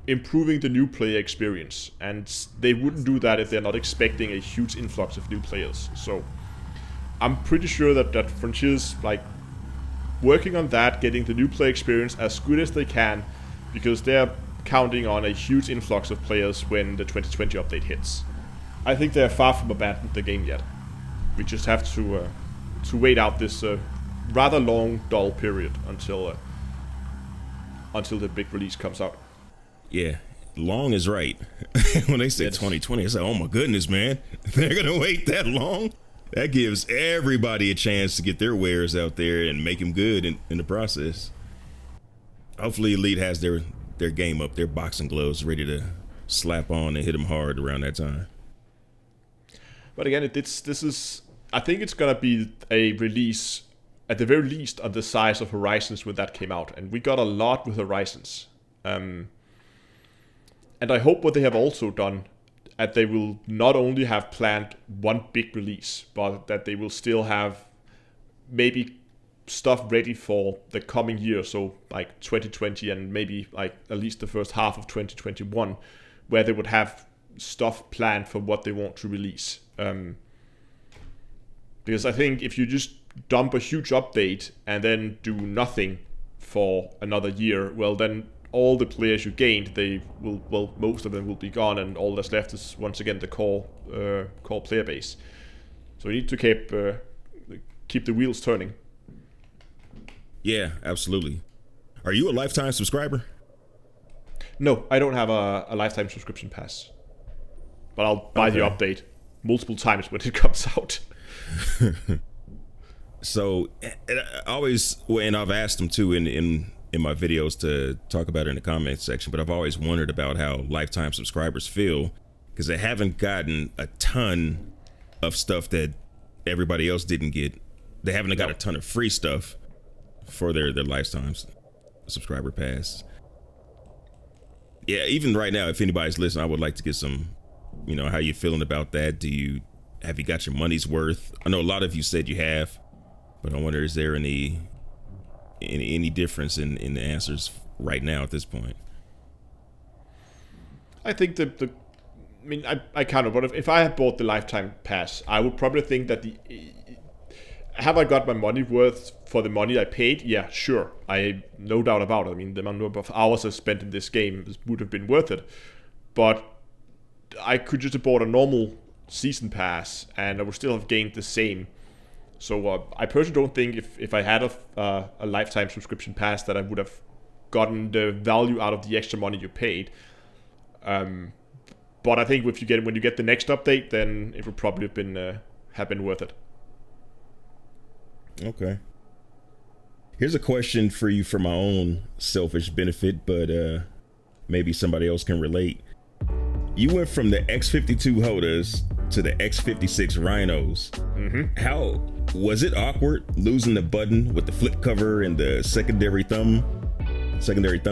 improving the new player experience, and they wouldn't do that if they're not expecting a huge influx of new players. So I'm pretty sure that Frontier's working on that, getting the new player experience as good as they can, because they're counting on a huge influx of players when the 2020 update hits. I think they're far from abandoned the game yet. We just have to wait out this rather long, dull period until the big release comes out. Yeah, long is right. When they say 2020, it's like, oh my goodness, man, they're gonna wait that long? That gives everybody a chance to get their wares out there and make them good in the process. Hopefully Elite has their game up, their boxing gloves ready to slap on and hit them hard around that time. But again, I think it's gonna be a release at the very least on the size of Horizons when that came out, and we got a lot with Horizons. And I hope what they have also done, that they will not only have planned one big release, but that they will still have maybe stuff ready for the coming year, so 2020 and maybe at least the first half of 2021, where they would have stuff planned for what they want to release. Because I think if you just dump a huge update and then do nothing for another year, well then all the players you gained, most of them will be gone, and all that's left is once again the core player base. So you need to keep the wheels turning. Yeah, absolutely. Are you a lifetime subscriber? No, I don't have a lifetime subscription pass, but I'll buy the update multiple times when it comes out. So and I've asked them too in my videos to talk about it in the comments section, but I've always wondered about how lifetime subscribers feel, because they haven't gotten a ton of stuff that everybody else didn't get. They haven't got a ton of free stuff for their lifetime subscriber pass. Yeah, even right now, if anybody's listening, I would like to get some, how you feeling about that? Have you got your money's worth? I know a lot of you said you have, but I wonder, is there any difference in the answers right now at this point? I think I kind of, but if I had bought the lifetime pass, I would probably think that have I got my money worth for the money I paid? Yeah, sure. No doubt about it. I mean, the number of hours I spent in this game would have been worth it. But I could just have bought a normal season pass and I would still have gained the same. So I personally don't think if I had a lifetime subscription pass that I would have gotten the value out of the extra money you paid. But I think when you get the next update, then it would probably have been worth it. Okay. Here's a question for you for my own selfish benefit, but maybe somebody else can relate. You went from the X52 HOTAS to the X56 Rhinos. Mm-hmm. How was it awkward losing the button with the flip cover and the secondary thumb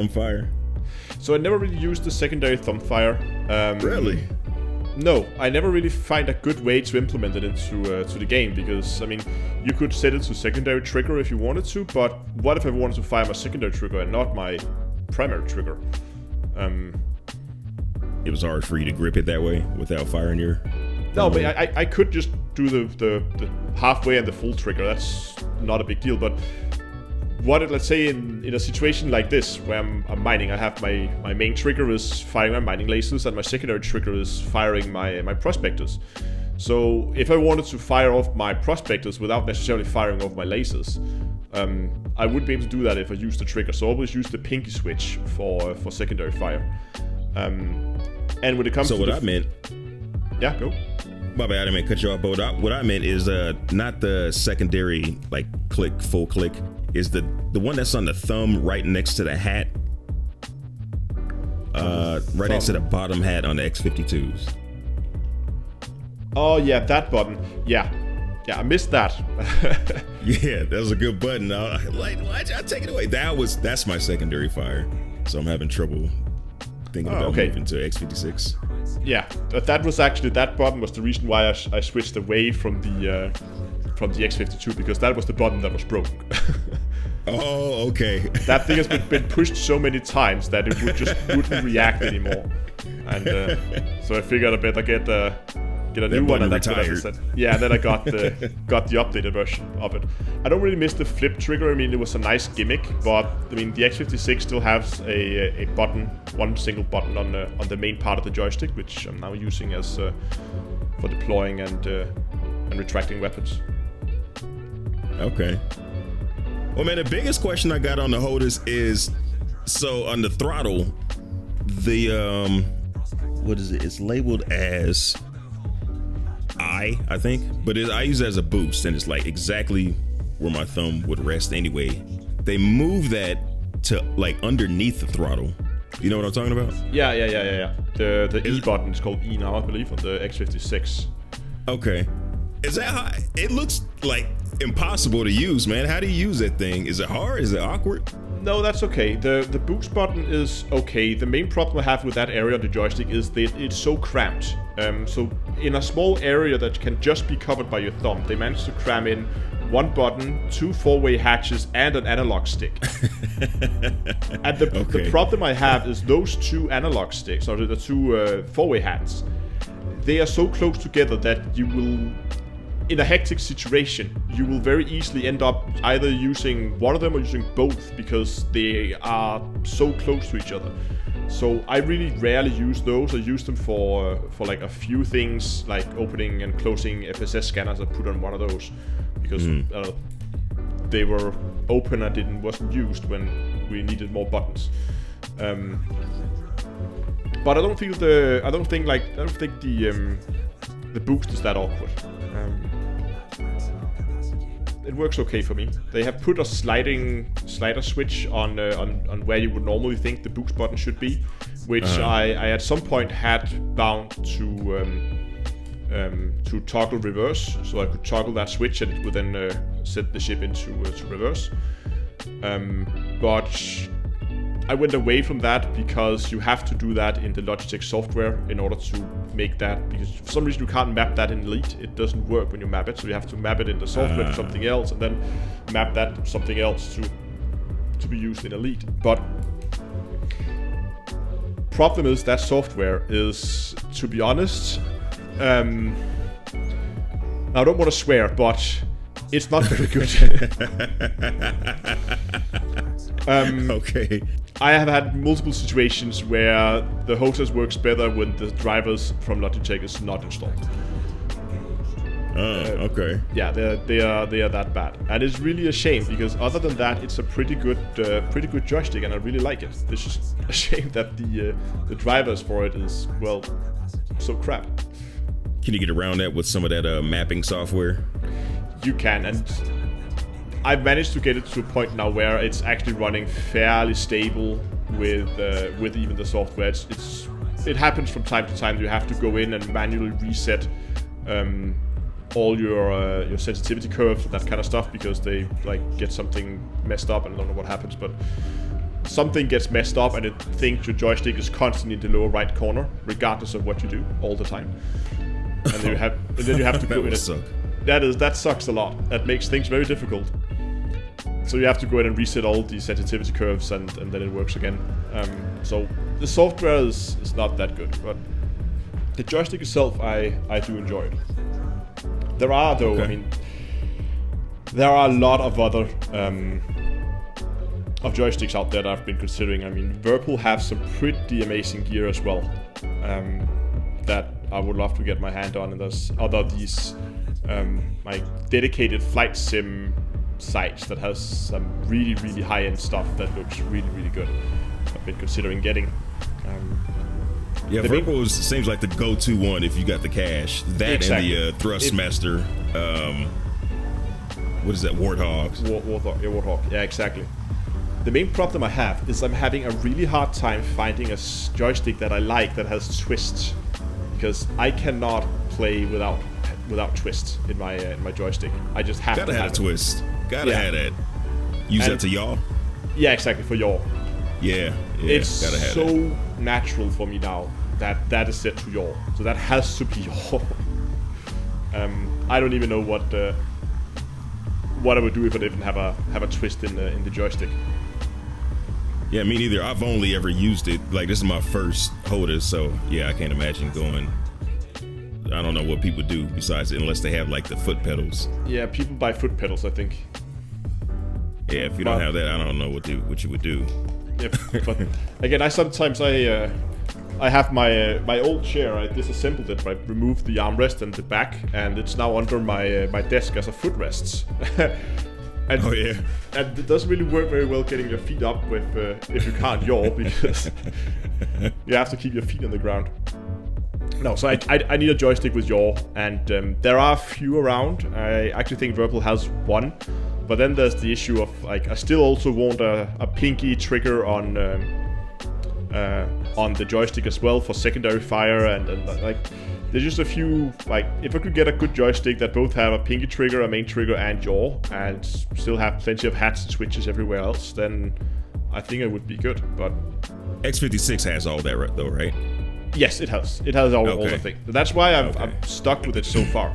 fire? So I never really used the secondary thumb fire. Really? No, I never really find a good way to implement it into the game, because I mean, you could set it to secondary trigger if you wanted to, but what if I wanted to fire my secondary trigger and not my primary trigger? It was hard for you to grip it that way without firing your No, but I could just do the halfway and the full trigger. That's not a big deal. But let's say in a situation like this where I'm mining, I have my main trigger is firing my mining lasers and my secondary trigger is firing my prospectors. So if I wanted to fire off my prospectors without necessarily firing off my lasers, I wouldn't be able to do that if I use the trigger. So I always use the pinky switch for secondary fire. And when it comes to I meant... Yeah, go. My bad, I didn't mean to cut you off, but what I meant is not the secondary, like, full click, is the one that's on the thumb right next to the hat. Right next to the bottom hat on the X-52s. Oh, yeah, that button. Yeah, I missed that. Yeah, that was a good button. Like, why'd y'all take it away? That's my secondary fire. So I'm having trouble thinking about moving to X-56. Yeah, that was actually, that button was the reason why I switched away from the X-52, because that was the button that was broken. Oh, okay. That thing has been pushed so many times that it wouldn't react anymore. And so I figured I better get a new one, and that's what I said. Yeah, then I got the updated version of it. I don't really miss the flip trigger. I mean, it was a nice gimmick, but I mean, the X-56 still has a button, one single button on the main part of the joystick, which I'm now using as for deploying and retracting weapons. Okay. Well, man, the biggest question I got on the HOTAS is, so on the throttle, the what is it? It's labeled as I think, but I use it as a boost, and it's like exactly where my thumb would rest anyway. They move that to like underneath the throttle. You know what I'm talking about? Yeah. The E button is called E now, I believe, on the X-56. Okay. Is that high? It looks like impossible to use, man. How do you use that thing? Is it hard? Is it awkward? No, that's okay. The boost button is okay. The main problem I have with that area of the joystick is that it's so cramped. So in a small area that can just be covered by your thumb, they managed to cram in one button, two four-way hatches, and an analog stick. And the problem I have is those two analog sticks, or the two four-way hats, they are so close together that you will, in a hectic situation, you will very easily end up either using one of them or using both, because they are so close to each other. So I really rarely use those. I use them for like a few things, like opening and closing FSS scanners. I put on one of those because they were open and wasn't used when we needed more buttons. But I don't think the boost is that awkward. It works okay for me. They have put a slider switch on where you would normally think the boost button should be, which I at some point had bound to toggle reverse, so I could toggle that switch and it would then set the ship into reverse. But I went away from that because you have to do that in the Logitech software in order to make that, because for some reason you can't map that in Elite. It doesn't work when you map it, so you have to map it in the software to something else and then map that to something else to be used in Elite. But problem is that software is, to be honest, I don't want to swear, but it's not very good. Okay. I have had multiple situations where the HOTAS works better when the drivers from Logitech is not installed. Okay. Yeah, they are that bad, and it's really a shame, because other than that, it's a pretty good joystick, and I really like it. It's just a shame that the drivers for it is, well, so crap. Can you get around that with some of that mapping software? You can, and I've managed to get it to a point now where it's actually running fairly stable with even the software. It happens from time to time. You have to go in and manually reset all your sensitivity curves and that kind of stuff, because they like get something messed up, and I don't know what happens, but something gets messed up and it thinks your joystick is constantly in the lower right corner, regardless of what you do all the time. And then you have to go in. That sucks a lot. That makes things very difficult. So you have to go in and reset all the sensitivity curves, and then it works again. So the software is not that good, but The joystick itself, I do enjoy it. There are, though, Okay. I mean, there are a lot of other of joysticks out there that I've been considering. I mean, Whirlpool have some pretty amazing gear as well that I would love to get my hand on. And there's other these like dedicated flight sim sites that has some really, really high-end stuff that looks really, really good. I've been considering getting. Yeah, Whirlpool seems like the go-to one if you got the cash. That Exactly. and the Thrustmaster. What is that? Warthogs. Warthog. Yeah, exactly. The main problem I have is I'm having a really hard time finding a joystick that I like that has twists, because I cannot play without twist in my joystick. I just have Gotta to have a twist. Gotta Yeah. have that. Use And- that to y'all. Yeah, exactly, for your. Yeah. It's gotta have so that. natural for me now that is set to yaw. So that has to be yaw. I don't even know what I would do if I didn't have a twist in the joystick. Yeah, me neither. I've only ever used it. Like, this is my first HOTAS, so yeah, I can't imagine going. I don't know what people do besides it, unless they have like the foot pedals. Yeah, people buy foot pedals, I think. Yeah, if you don't have that, I don't know what you would do. Yeah, but again, I have my old chair. I disassembled it. I removed the armrest and the back, and it's now under my desk as a footrest. And, Oh yeah. and it doesn't really work very well getting your feet up with if you can't yaw, because you have to keep your feet on the ground. No, so I need a joystick with yaw, and there are a few around. I actually think Whirlpool has one, but then there's the issue of, like, I still also want a pinky trigger on the joystick as well for secondary fire, and like, there's just a few, like, if I could get a good joystick that both have a pinky trigger, a main trigger, and yaw, and still have plenty of hats and switches everywhere else, then I think it would be good. But X56 has all that, though, right? yes, it has. It has all the things. That's why I'm stuck with it so far.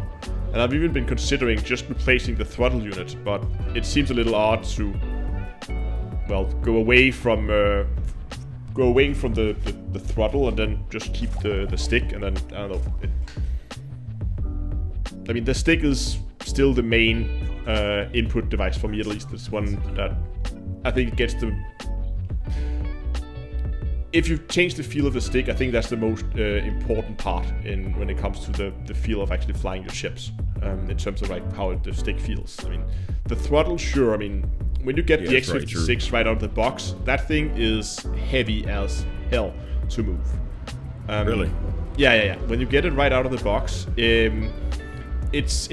And I've even been considering just replacing the throttle unit, but it seems a little odd to, well, go away from the throttle and then just keep the stick, and then, I don't know. I mean, the stick is still the main input device for me, at least. It's one that I think it gets the... If you change the feel of the stick, I think that's the most important part when it comes to the feel of actually flying your ships, in terms of, like, how the stick feels. I mean, the throttle, sure. I mean, when you get the X56 right out of the box, that thing is heavy as hell to move. Really? Yeah. When you get it right out of the box, it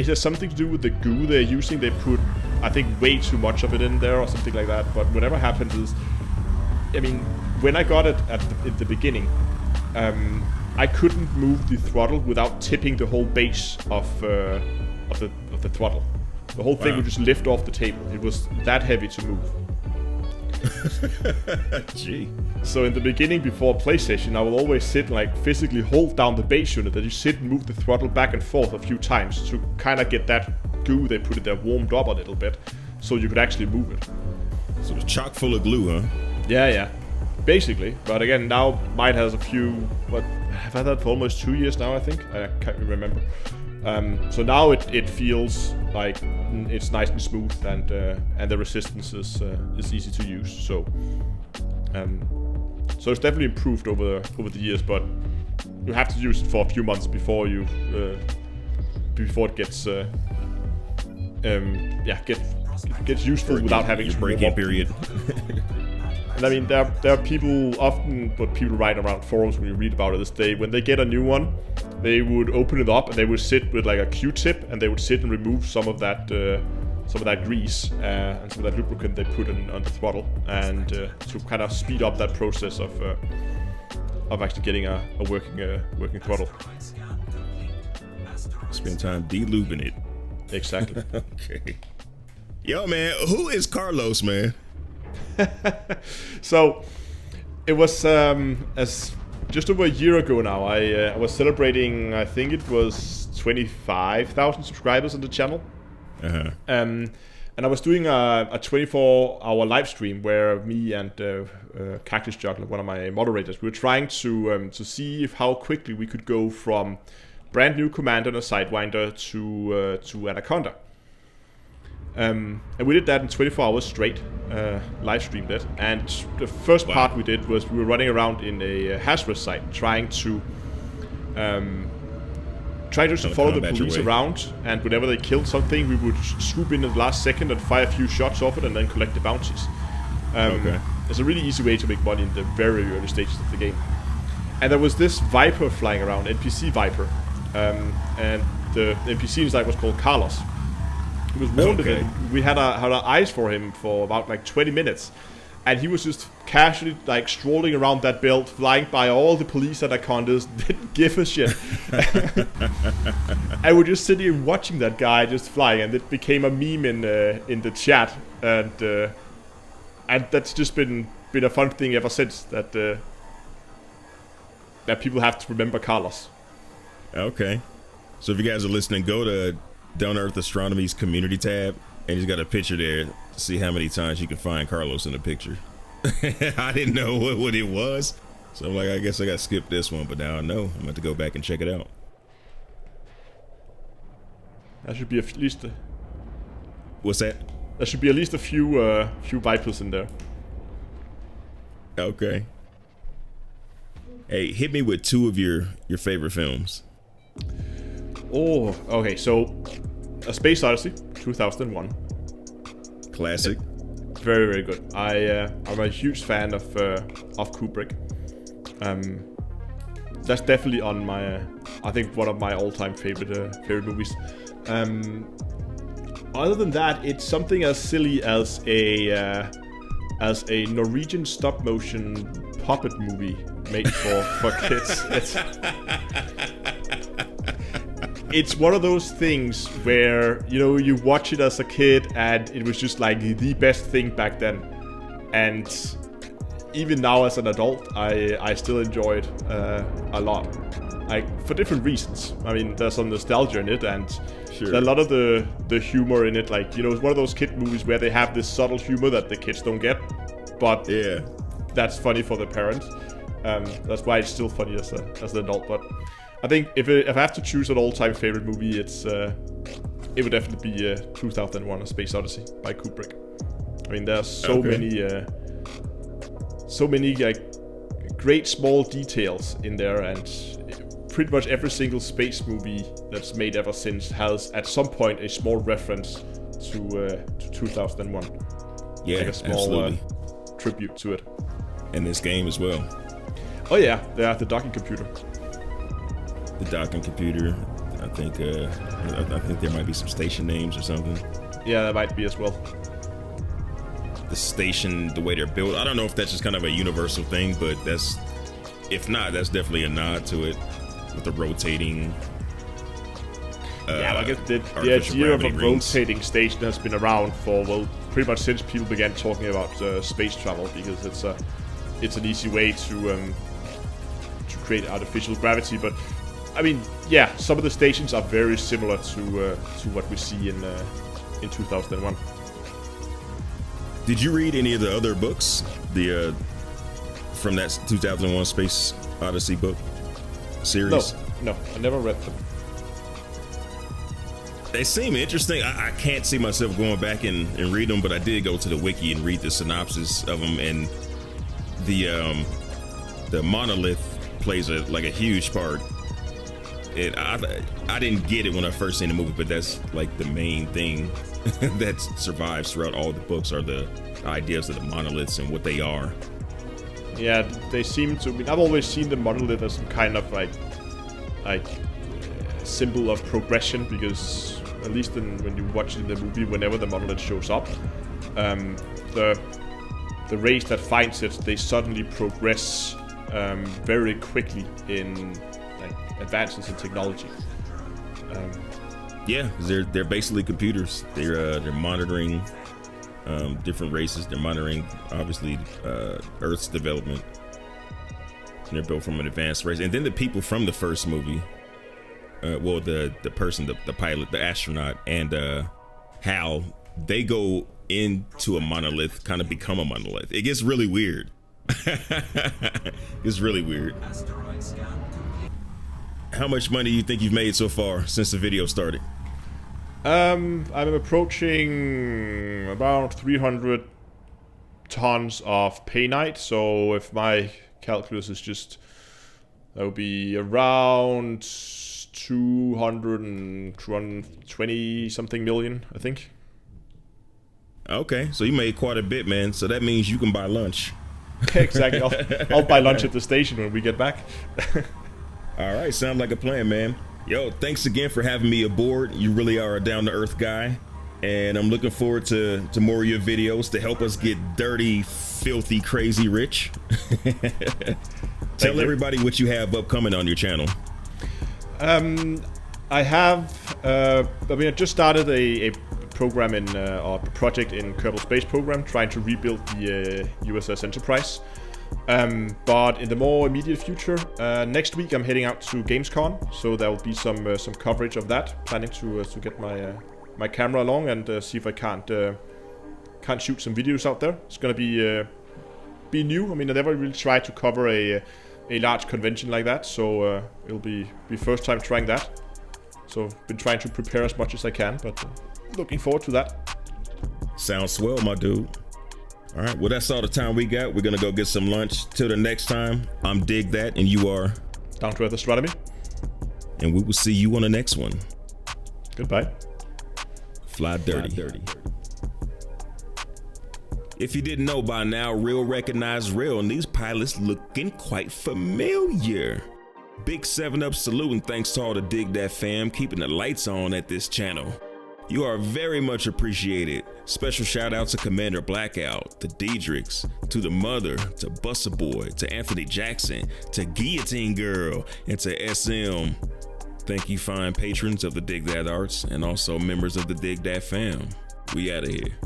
has something to do with the goo they're using. They put, I think, way too much of it in there or something like that. But whatever happens is, I mean, when I got it at the beginning, I couldn't move the throttle without tipping the whole base of the throttle. The whole thing would just lift off the table. It was that heavy to move. Gee. So in the beginning, before PlayStation, I will always sit and, like, physically hold down the base unit, that you sit and move the throttle back and forth a few times to kind of get that goo they put it there warmed up a little bit, so you could actually move it. So it's chock full of glue, huh? Yeah. Basically. But again, now mine has a few... What? I've had that for almost 2 years now, I think. I can't remember. So now it feels like it's nice and smooth, and the resistance is easy to use. So it's definitely improved over the years, but you have to use it for a few months before it gets gets useful without having to break warm in up. period. And I mean, there are people, often what people write around forums when you read about it is when they get a new one, they would open it up and they would sit with, like, a Q-tip, and they would sit and remove some of that grease and some of that lubricant they put on the throttle, and to kind of speed up that process of actually getting a working throttle. Spend time de-lubing it. Exactly. Okay. Yo, man, who is Carlos, man? So it was as just over a year ago now. I was celebrating, I think it was 25,000 subscribers on the channel. Uh-huh. And I was doing a 24-hour live stream where me and Cactus Juggler, one of my moderators, we were trying to see how quickly we could go from brand new Commander and a Sidewinder to Anaconda. And we did that in 24 hours straight, live streamed it. And the first part we did was we were running around in a Hazardous site trying to follow the police around, and whenever they killed something, we would swoop in at the last second and fire a few shots off it and then collect the bounties. It's a really easy way to make money in the very early stages of the game. And there was this Viper flying around, NPC Viper, and the NPC inside was called Carlos. He was wounded, and we had our eyes for him for about like 20 minutes. And he was just casually like strolling around that belt, flying by all the police anacondas, didn't give a shit. And we're just sitting here watching that guy just flying, and it became a meme in the chat, and that's just been a fun thing ever since. That people have to remember Carlos. Okay, so if you guys are listening, go to Down Earth Astronomy's community tab, and he's got a picture there. See how many times you can find Carlos in the picture. I didn't know what it was, so I'm like, I guess I got to skip this one, but now I know. I'm about to go back and check it out. That should be at least. What's that? There should be at least a few Vipers in there. Okay. Hey, hit me with two of your favorite films. Oh, okay. So, A Space Odyssey, 2001. Classic. Very, very good. I'm a huge fan of Kubrick. That's definitely on my, I think, one of my all-time favorite movies. Other than that, it's something as silly as a Norwegian stop-motion puppet movie made for kids. It's one of those things where, you know, you watch it as a kid and it was just like the best thing back then. And even now as an adult, I still enjoy it a lot. Like, for different reasons. I mean, there's some nostalgia in it, and sure, a lot of the humor in it, like, you know, it's one of those kid movies where they have this subtle humor that the kids don't get. But yeah, that's funny for the parents. That's why it's still funny as an adult. But I think if I have to choose an all-time favorite movie, it would definitely be 2001: A Space Odyssey by Kubrick. I mean, there's so many like great small details in there, and pretty much every single space movie that's made ever since has at some point a small reference to 2001. Yeah, like a small tribute to it. And this game as well. Oh yeah, the docking computer. The docking computer. I think there might be some station names or something. Yeah, that might be as well. The station, the way they're built. I don't know if that's just kind of a universal thing, but if not, that's definitely a nod to it with the rotating. Yeah, I guess the idea of a rotating station has been around for, well, pretty much since people began talking about space travel, because it's an easy way to create artificial gravity. But I mean, yeah, some of the stations are very similar to what we see in 2001. Did you read any of the other books, from that 2001 Space Odyssey book series? No, I never read them. They seem interesting. I can't see myself going back and read them, but I did go to the wiki and read the synopsis of them, and the monolith plays a huge part. I didn't get it when I first seen the movie, but that's like the main thing that survives throughout all the books are the ideas of the monoliths and what they are. Yeah, they seem to. I mean, I've always seen the monolith as some kind of like symbol of progression, because at least when you watch it in the movie, whenever the monolith shows up, the race that finds it, they suddenly progress very quickly in like advances in technology. Yeah, they're basically computers. They're monitoring different races. They're monitoring obviously Earth's development. And they're built from an advanced race. And then the people from the first movie, the person, the pilot, the astronaut, and Hal, they go into a monolith, kind of become a monolith. It gets really weird. It's really weird. How much money do you think you've made so far since the video started? I'm approaching about 300 tons of painite. So if my calculus is just, that would be around 220 something million, I think. Okay, so you made quite a bit, man. So that means you can buy lunch. Exactly. I'll buy lunch at the station when we get back. All right, sounds like a plan, man. Yo, thanks again for having me aboard. You really are a down-to-earth guy, and I'm looking forward to more of your videos to help us get dirty, filthy, crazy rich. Tell everybody what you have upcoming on your channel. I just started a program or a project in Kerbal Space Program, trying to rebuild the USS Enterprise. But in the more immediate future, next week I'm heading out to Gamescom, so there will be some coverage of that. Planning to get my camera along and see if I can't shoot some videos out there. It's gonna be new. I mean, I never really tried to cover a large convention like that, so it'll be first time trying that. So been trying to prepare as much as I can, but looking forward to that. Sounds swell, my dude. All right, well, that's all the time we got. We're gonna go get some lunch. Till the next time, I'm DigThat, and you are Down to Earth Astronomy. And we will see you on the next one. Goodbye. Fly dirty. If you didn't know by now, real recognize real, and these pilots looking quite familiar. Big 7-up salute and thanks to all the DigThat fam keeping the lights on at this channel. You are very much appreciated. Special shout out to Commander Blackout, to Diedrichs, to the Mother, to Buster Boy, to Anthony Jackson, to Guillotine Girl, and to SM. Thank you fine patrons of the DigThat Arts and also members of the DigThat fam. We out of here.